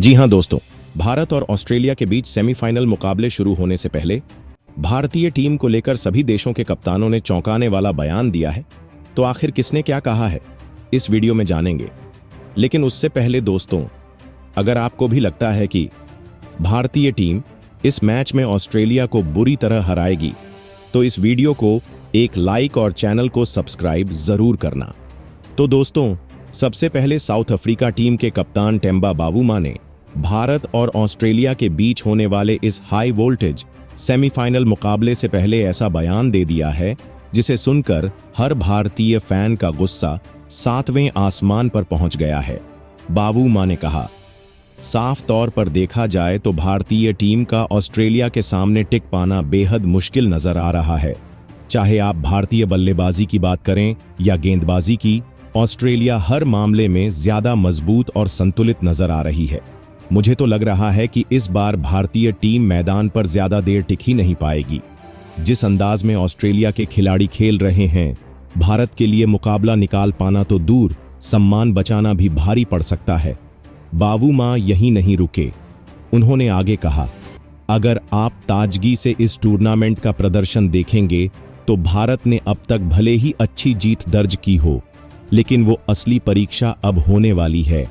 जी हां दोस्तों, भारत और ऑस्ट्रेलिया के बीच सेमीफाइनल मुकाबले शुरू होने से पहले भारतीय टीम को लेकर सभी देशों के कप्तानों ने चौंकाने वाला बयान दिया है। तो आखिर किसने क्या कहा है, इस वीडियो में जानेंगे। लेकिन उससे पहले दोस्तों, अगर आपको भी लगता है कि भारतीय टीम इस मैच में ऑस्ट्रेलिया को बुरी तरह हराएगी, तो इस वीडियो को एक लाइक और चैनल को सब्सक्राइब जरूर करना। तो दोस्तों, सबसे पहले साउथ अफ्रीका टीम के कप्तान टेम्बा बावुमा ने भारत और ऑस्ट्रेलिया के बीच होने वाले इस हाई वोल्टेज सेमीफाइनल मुकाबले से पहले ऐसा बयान दे दिया है जिसे सुनकर हर भारतीय फैन का गुस्सा 7वें आसमान पर पहुंच गया है। बावुमा ने कहा, साफ तौर पर देखा जाए तो भारतीय टीम का ऑस्ट्रेलिया के सामने टिक पाना बेहद मुश्किल नजर आ रहा है। चाहे आप भारतीय बल्लेबाजी की बात करें या गेंदबाजी की, ऑस्ट्रेलिया हर मामले में ज्यादा मजबूत और संतुलित नजर आ रही है। मुझे तो लग रहा है कि इस बार भारतीय टीम मैदान पर ज्यादा देर टिक ही नहीं पाएगी। जिस अंदाज में ऑस्ट्रेलिया के खिलाड़ी खेल रहे हैं, भारत के लिए मुकाबला निकाल पाना तो दूर, सम्मान बचाना भी भारी पड़ सकता है। बावुमा यहीं नहीं रुके। उन्होंने आगे कहा, अगर आप ताजगी से इस टूर्नामेंट का प्रदर्शन देखेंगे तो भारत ने अब तक भले ही अच्छी जीत दर्ज की हो, लेकिन वो असली परीक्षा अब होने वाली है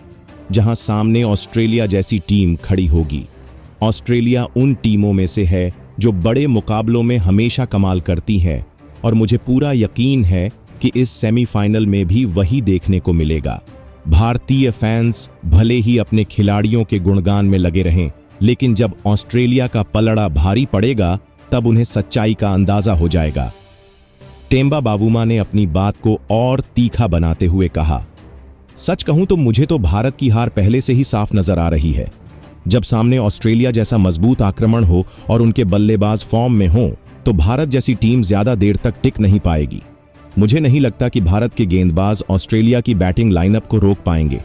जहां सामने ऑस्ट्रेलिया जैसी टीम खड़ी होगी। ऑस्ट्रेलिया उन टीमों में से है जो बड़े मुकाबलों में हमेशा कमाल करती है और मुझे पूरा यकीन है कि इस सेमीफाइनल में भी वही देखने को मिलेगा। भारतीय फैंस भले ही अपने खिलाड़ियों के गुणगान में लगे रहें, लेकिन जब ऑस्ट्रेलिया का पलड़ा भारी पड़ेगा तब उन्हें सच्चाई का अंदाजा हो जाएगा। टेम्बा बावुमा ने अपनी बात को और तीखा बनाते हुए कहा, सच कहूं तो मुझे तो भारत की हार पहले से ही साफ नजर आ रही है। जब सामने ऑस्ट्रेलिया जैसा मजबूत आक्रमण हो और उनके बल्लेबाज फॉर्म में हों, तो भारत जैसी टीम ज्यादा देर तक टिक नहीं पाएगी। मुझे नहीं लगता कि भारत के गेंदबाज ऑस्ट्रेलिया की बैटिंग लाइनअप को रोक पाएंगे,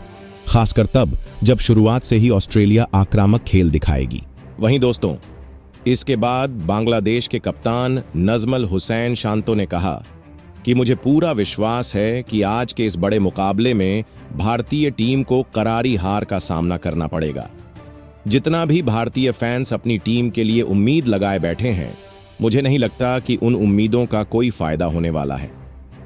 खासकर तब जब शुरुआत से ही ऑस्ट्रेलिया आक्रामक खेल दिखाएगी। वहीं दोस्तों, इसके बाद बांग्लादेश के कप्तान नजमल हुसैन शांतो ने कहा कि मुझे पूरा विश्वास है कि आज के इस बड़े मुकाबले में भारतीय टीम को करारी हार का सामना करना पड़ेगा। जितना भी भारतीय फैंस अपनी टीम के लिए उम्मीद लगाए बैठे हैं, मुझे नहीं लगता कि उन उम्मीदों का कोई फायदा होने वाला है,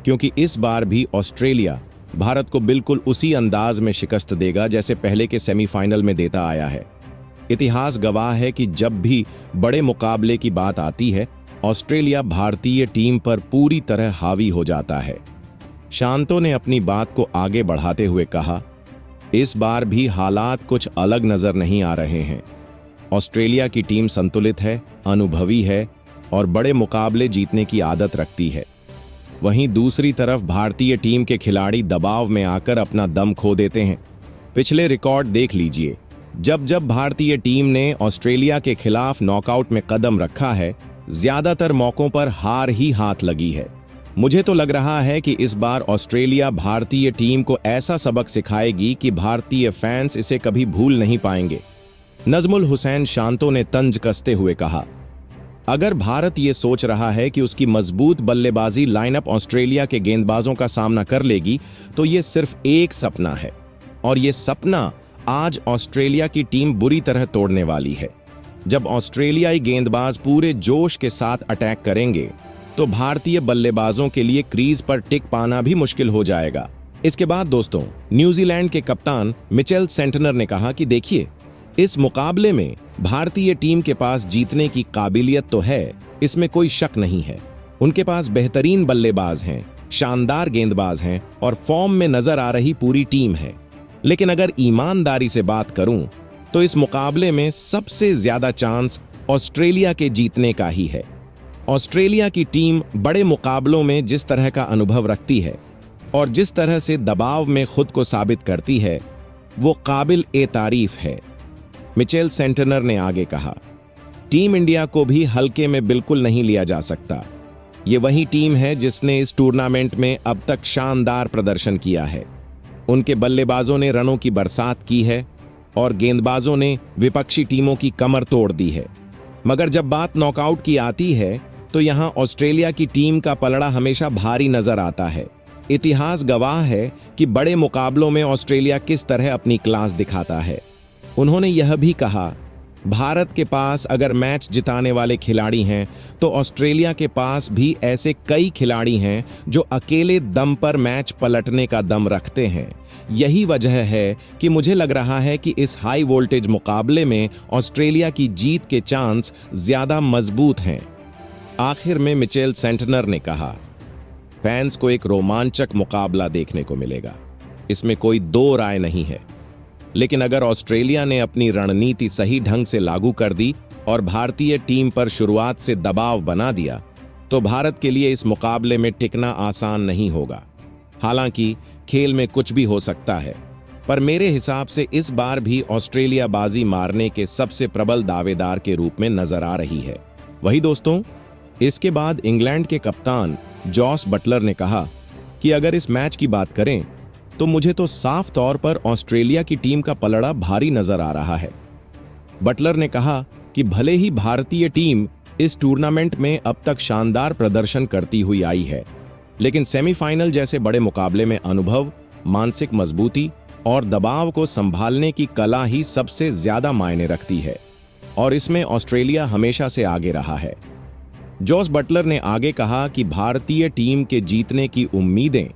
क्योंकि इस बार भी ऑस्ट्रेलिया भारत को बिल्कुल उसी अंदाज में शिकस्त देगा जैसे पहले के सेमीफाइनल में देता आया है। इतिहास गवाह है कि जब भी बड़े मुकाबले की बात आती है, ऑस्ट्रेलिया भारतीय टीम पर पूरी तरह हावी हो जाता है। शांतो ने अपनी बात को आगे बढ़ाते हुए कहा, इस बार भी हालात कुछ अलग नजर नहीं आ रहे हैं। ऑस्ट्रेलिया की टीम संतुलित है, अनुभवी है और बड़े मुकाबले जीतने की आदत रखती है। वहीं दूसरी तरफ भारतीय टीम के खिलाड़ी दबाव में आकर अपना दम खो देते हैं। पिछले रिकॉर्ड देख लीजिए, जब जब भारतीय टीम ने ऑस्ट्रेलिया के खिलाफ नॉकआउट में कदम रखा है, ज्यादातर मौकों पर हार ही हाथ लगी है। मुझे तो लग रहा है कि इस बार ऑस्ट्रेलिया भारतीय टीम को ऐसा सबक सिखाएगी कि भारतीय फैंस इसे कभी भूल नहीं पाएंगे। नजमुल हुसैन शांतो ने तंज कसते हुए कहा, अगर भारत ये सोच रहा है कि उसकी मजबूत बल्लेबाजी लाइनअप ऑस्ट्रेलिया के गेंदबाजों का सामना कर लेगी, तो ये सिर्फ एक सपना है और ये सपना आज ऑस्ट्रेलिया की टीम बुरी तरह तोड़ने वाली है। जब ऑस्ट्रेलियाई गेंदबाज पूरे जोश के साथ अटैक करेंगे, तो भारतीय बल्लेबाजों के लिए क्रीज पर टिक पाना भी मुश्किल हो जाएगा। इसके बाद दोस्तों, न्यूजीलैंड के कप्तान मिचेल सेंटनर ने कहा कि देखिए, इस मुकाबले में भारतीय टीम के पास जीतने की काबिलियत तो है, इसमें कोई शक नहीं है। उनके पास बेहतरीन बल्लेबाज हैं, शानदार गेंदबाज हैं और फॉर्म में नजर आ रही पूरी टीम है। लेकिन अगर ईमानदारी से बात करूं तो इस मुकाबले में सबसे ज्यादा चांस ऑस्ट्रेलिया के जीतने का ही है। ऑस्ट्रेलिया की टीम बड़े मुकाबलों में जिस तरह का अनुभव रखती है और जिस तरह से दबाव में खुद को साबित करती है, वो काबिल ए तारीफ है। मिचेल सेंटनर ने आगे कहा, टीम इंडिया को भी हल्के में बिल्कुल नहीं लिया जा सकता। ये वही टीम है जिसने इस टूर्नामेंट में अब तक शानदार प्रदर्शन किया है। उनके बल्लेबाजों ने रनों की बरसात की है और गेंदबाजों ने विपक्षी टीमों की कमर तोड़ दी है। मगर जब बात नॉकआउट की आती है, तो यहां ऑस्ट्रेलिया की टीम का पलड़ा हमेशा भारी नजर आता है। इतिहास गवाह है कि बड़े मुकाबलों में ऑस्ट्रेलिया किस तरह अपनी क्लास दिखाता है। उन्होंने यह भी कहा, भारत के पास अगर मैच जिताने वाले खिलाड़ी हैं तो ऑस्ट्रेलिया के पास भी ऐसे कई खिलाड़ी हैं जो अकेले दम पर मैच पलटने का दम रखते हैं। यही वजह है कि मुझे लग रहा है कि इस हाई वोल्टेज मुकाबले में ऑस्ट्रेलिया की जीत के चांस ज्यादा मजबूत हैं। आखिर में मिचेल सेंटनर ने कहा, फैंस को एक रोमांचक मुकाबला देखने को मिलेगा, इसमें कोई दो राय नहीं है। लेकिन अगर ऑस्ट्रेलिया ने अपनी रणनीति सही ढंग से लागू कर दी और भारतीय टीम पर शुरुआत से दबाव बना दिया तो भारत के लिए इस मुकाबले में टिकना आसान नहीं होगा। हालांकि खेल में कुछ भी हो सकता है, पर मेरे हिसाब से इस बार भी ऑस्ट्रेलिया बाजी मारने के सबसे प्रबल दावेदार के रूप में नजर आ रही है। वही दोस्तों, इसके बाद इंग्लैंड के कप्तान जॉस बटलर ने कहा कि अगर इस मैच की बात करें तो मुझे तो साफ तौर पर ऑस्ट्रेलिया की टीम का पलड़ा भारी नजर आ रहा है। बटलर ने कहा कि भले ही भारतीय टीम इस टूर्नामेंट में अब तक शानदार प्रदर्शन करती हुई आई है, लेकिन सेमीफाइनल जैसे बड़े मुकाबले में अनुभव, मानसिक मजबूती और दबाव को संभालने की कला ही सबसे ज्यादा मायने रखती है और इसमें ऑस्ट्रेलिया हमेशा से आगे रहा है। जॉस बटलर ने आगे कहा कि भारतीय टीम के जीतने की उम्मीदें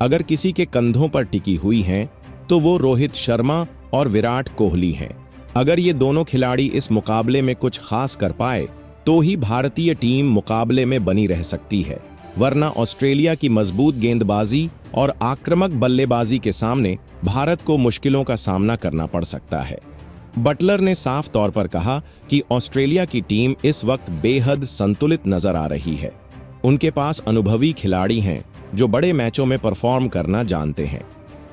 अगर किसी के कंधों पर टिकी हुई हैं तो वो रोहित शर्मा और विराट कोहली हैं। अगर ये दोनों खिलाड़ी इस मुकाबले में कुछ खास कर पाए तो ही भारतीय टीम मुकाबले में बनी रह सकती है, वरना ऑस्ट्रेलिया की मजबूत गेंदबाजी और आक्रामक बल्लेबाजी के सामने भारत को मुश्किलों का सामना करना पड़ सकता है। बटलर ने साफ तौर पर कहा कि ऑस्ट्रेलिया की टीम इस वक्त बेहद संतुलित नजर आ रही है। उनके पास अनुभवी खिलाड़ी हैं जो बड़े मैचों में परफॉर्म करना जानते हैं।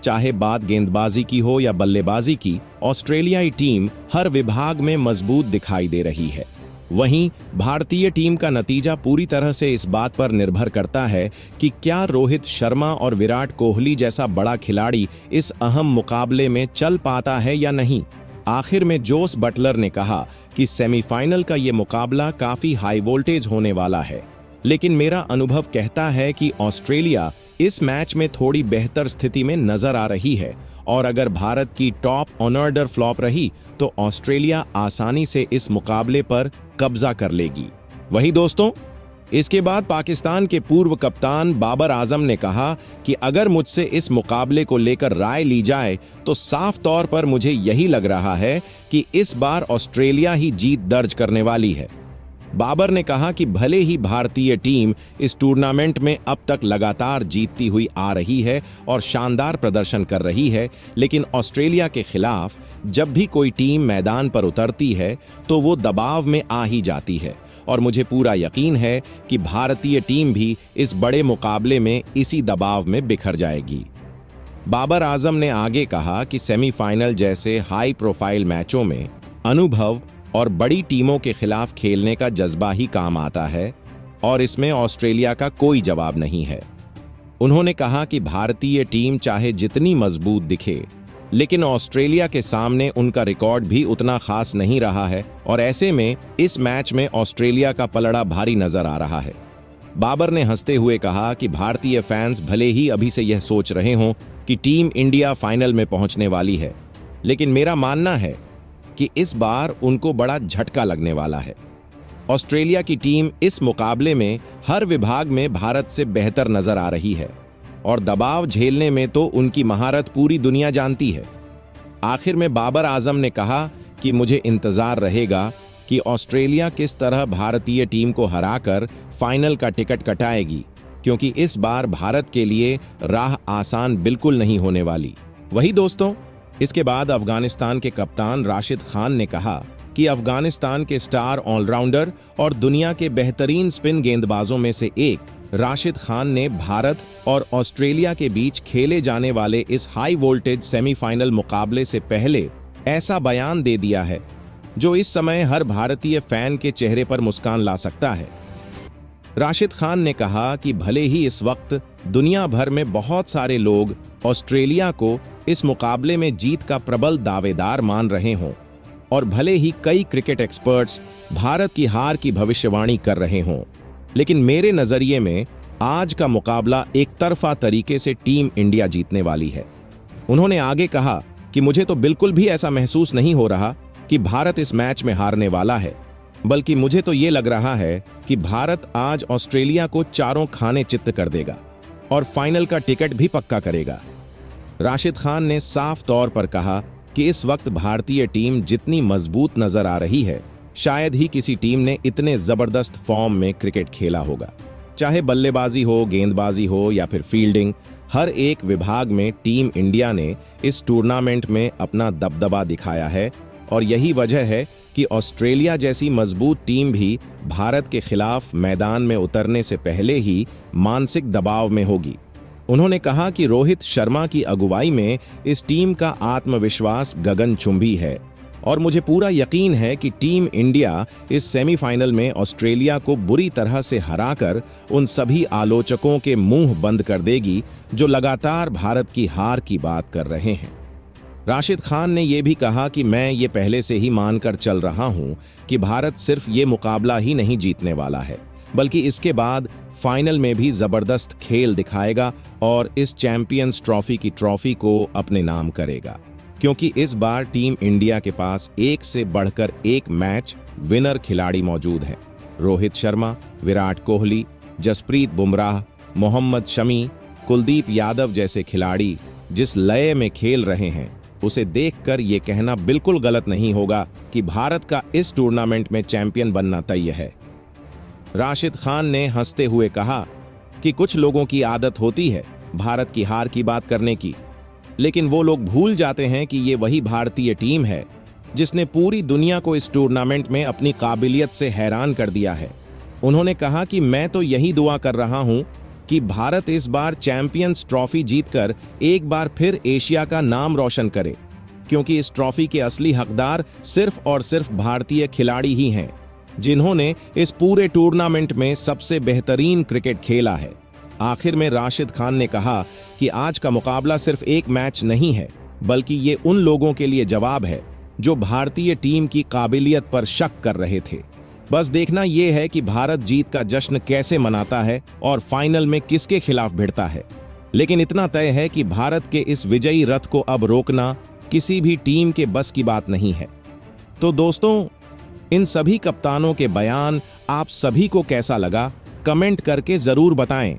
चाहे बात गेंदबाजी की हो या बल्लेबाजी की, ऑस्ट्रेलियाई टीम हर विभाग में मजबूत दिखाई दे रही है। वहीं भारतीय टीम का नतीजा पूरी तरह से इस बात पर निर्भर करता है कि क्या रोहित शर्मा और विराट कोहली जैसा बड़ा खिलाड़ी इस अहम मुकाबले में चल पाता है या नहीं। आखिर में जोस बटलर ने कहा कि सेमीफाइनल का ये मुकाबला काफी हाई वोल्टेज होने वाला है, लेकिन मेरा अनुभव कहता है कि ऑस्ट्रेलिया इस मैच में थोड़ी बेहतर स्थिति में नजर आ रही है और अगर भारत की टॉप ऑर्डर फ्लॉप रही तो ऑस्ट्रेलिया आसानी से इस मुकाबले पर कब्जा कर लेगी। वही दोस्तों, इसके बाद पाकिस्तान के पूर्व कप्तान बाबर आजम ने कहा कि अगर मुझसे इस मुकाबले को लेकर राय ली जाए तो साफ तौर पर मुझे यही लग रहा है कि इस बार ऑस्ट्रेलिया ही जीत दर्ज करने वाली है। बाबर ने कहा कि भले ही भारतीय टीम इस टूर्नामेंट में अब तक लगातार जीतती हुई आ रही है और शानदार प्रदर्शन कर रही है, लेकिन ऑस्ट्रेलिया के खिलाफ जब भी कोई टीम मैदान पर उतरती है तो वो दबाव में आ ही जाती है और मुझे पूरा यकीन है कि भारतीय टीम भी इस बड़े मुकाबले में इसी दबाव में बिखर जाएगी। बाबर आजम ने आगे कहा कि सेमीफाइनल जैसे हाई प्रोफाइल मैचों में अनुभव और बड़ी टीमों के खिलाफ खेलने का जज्बा ही काम आता है और इसमें ऑस्ट्रेलिया का कोई जवाब नहीं है। उन्होंने कहा कि भारतीय टीम चाहे जितनी मजबूत दिखे, लेकिन ऑस्ट्रेलिया के सामने उनका रिकॉर्ड भी उतना खास नहीं रहा है और ऐसे में इस मैच में ऑस्ट्रेलिया का पलड़ा भारी नजर आ रहा है। बाबर ने हंसते हुए कहा कि भारतीय फैंस भले ही अभी से यह सोच रहे हों कि टीम इंडिया फाइनल में पहुंचने वाली है, लेकिन मेरा मानना है कि इस बार उनको बड़ा झटका लगने वाला है। ऑस्ट्रेलिया की टीम इस मुकाबले में हर विभाग में भारत से बेहतर नजर आ रही है और दबाव झेलने में तो उनकी महारत पूरी दुनिया जानती है। आखिर में बाबर आजम ने कहा कि मुझे इंतजार रहेगा कि ऑस्ट्रेलिया किस तरह भारतीय टीम को हराकर फाइनल का टिकट कटाएगी, क्योंकि इस बार भारत के लिए राह आसान बिल्कुल नहीं होने वाली। वही दोस्तों, इसके बाद अफगानिस्तान के कप्तान राशिद खान ने कहा कि अफगानिस्तान के स्टार ऑलराउंडर और दुनिया के बेहतरीन स्पिन गेंदबाजों में से एक राशिद खान ने भारत और ऑस्ट्रेलिया के बीच खेले जाने वाले इस हाई वोल्टेज सेमीफाइनल मुकाबले से पहले ऐसा बयान दे दिया है जो इस समय हर भारतीय फैन के चेहरे पर मुस्कान ला सकता है। राशिद खान ने कहा कि भले ही इस वक्त दुनिया भर में बहुत सारे लोग ऑस्ट्रेलिया को इस मुकाबले में जीत का प्रबल दावेदार मान रहे हों और भले ही कई क्रिकेट एक्सपर्ट्स भारत की हार की भविष्यवाणी कर रहे हों, लेकिन मेरे नजरिए में आज का मुकाबला एक तरफा तरीके से टीम इंडिया जीतने वाली है। उन्होंने आगे कहा कि मुझे तो बिल्कुल भी ऐसा महसूस नहीं हो रहा कि भारत इस मैच में हारने वाला है, बल्कि मुझे तो ये लग रहा है कि भारत आज ऑस्ट्रेलिया को चारों खाने चित्त कर देगा और फाइनल का टिकट भी पक्का करेगा। राशिद खान ने साफ तौर पर कहा कि इस वक्त भारतीय टीम जितनी मजबूत नजर आ रही है, शायद ही किसी टीम ने इतने जबरदस्त फॉर्म में क्रिकेट खेला होगा। चाहे बल्लेबाजी हो, गेंदबाजी हो या फिर फील्डिंग, हर एक विभाग में टीम इंडिया ने इस टूर्नामेंट में अपना दबदबा दिखाया है और यही वजह है कि ऑस्ट्रेलिया जैसी मजबूत टीम भी भारत के खिलाफ मैदान में उतरने से पहले ही मानसिक दबाव में होगी। उन्होंने कहा कि रोहित शर्मा की अगुवाई में इस टीम का आत्मविश्वास गगनचुंबी है और मुझे पूरा यकीन है कि टीम इंडिया इस सेमीफाइनल में ऑस्ट्रेलिया को बुरी तरह से हराकर उन सभी आलोचकों के मुंह बंद कर देगी जो लगातार भारत की हार की बात कर रहे हैं। राशिद खान ने यह भी कहा कि मैं ये पहले से ही मानकर चल रहा हूं कि भारत सिर्फ ये मुकाबला ही नहीं जीतने वाला है, बल्कि इसके बाद फाइनल में भी जबरदस्त खेल दिखाएगा और इस चैंपियंस ट्रॉफी की ट्रॉफी को अपने नाम करेगा, क्योंकि इस बार टीम इंडिया के पास एक से बढ़कर एक मैच विनर खिलाड़ी मौजूद हैं। रोहित शर्मा, विराट कोहली, जसप्रीत बुमराह, मोहम्मद शमी, कुलदीप यादव जैसे खिलाड़ी जिस लय में खेल रहे हैं, उसे देखकर ये कहना बिल्कुल गलत नहीं होगा कि भारत का इस टूर्नामेंट में चैंपियन बनना तय है। राशिद खान ने हंसते हुए कहा कि कुछ लोगों की आदत होती है भारत की हार की बात करने की, लेकिन वो लोग भूल जाते हैं कि ये वही भारतीय टीम है जिसने पूरी दुनिया को इस टूर्नामेंट में अपनी काबिलियत से हैरान कर दिया है। उन्होंने कहा कि मैं तो यही दुआ कर रहा हूं कि भारत इस बार चैंपियंस ट्रॉफी जीतकर एक बार फिर एशिया का नाम रोशन करे, क्योंकि इस ट्रॉफी के असली हकदार सिर्फ और सिर्फ भारतीय खिलाड़ी ही हैं, जिन्होंने इस पूरे टूर्नामेंट में सबसे बेहतरीन क्रिकेट खेला है। आखिर में राशिद खान ने कहा कि आज का मुकाबला सिर्फ एक मैच नहीं है, बल्कि ये उन लोगों के लिए जवाब है जो भारतीय टीम की काबिलियत पर शक कर रहे थे। बस देखना यह है कि भारत जीत का जश्न कैसे मनाता है और फाइनल में किसके खिलाफ भिड़ता है। लेकिन इतना तय है कि भारत के इस विजयी रथ को अब रोकना किसी भी टीम के बस की बात नहीं है। तो दोस्तों, इन सभी कप्तानों के बयान आप सभी को कैसा लगा, कमेंट करके जरूर बताएं।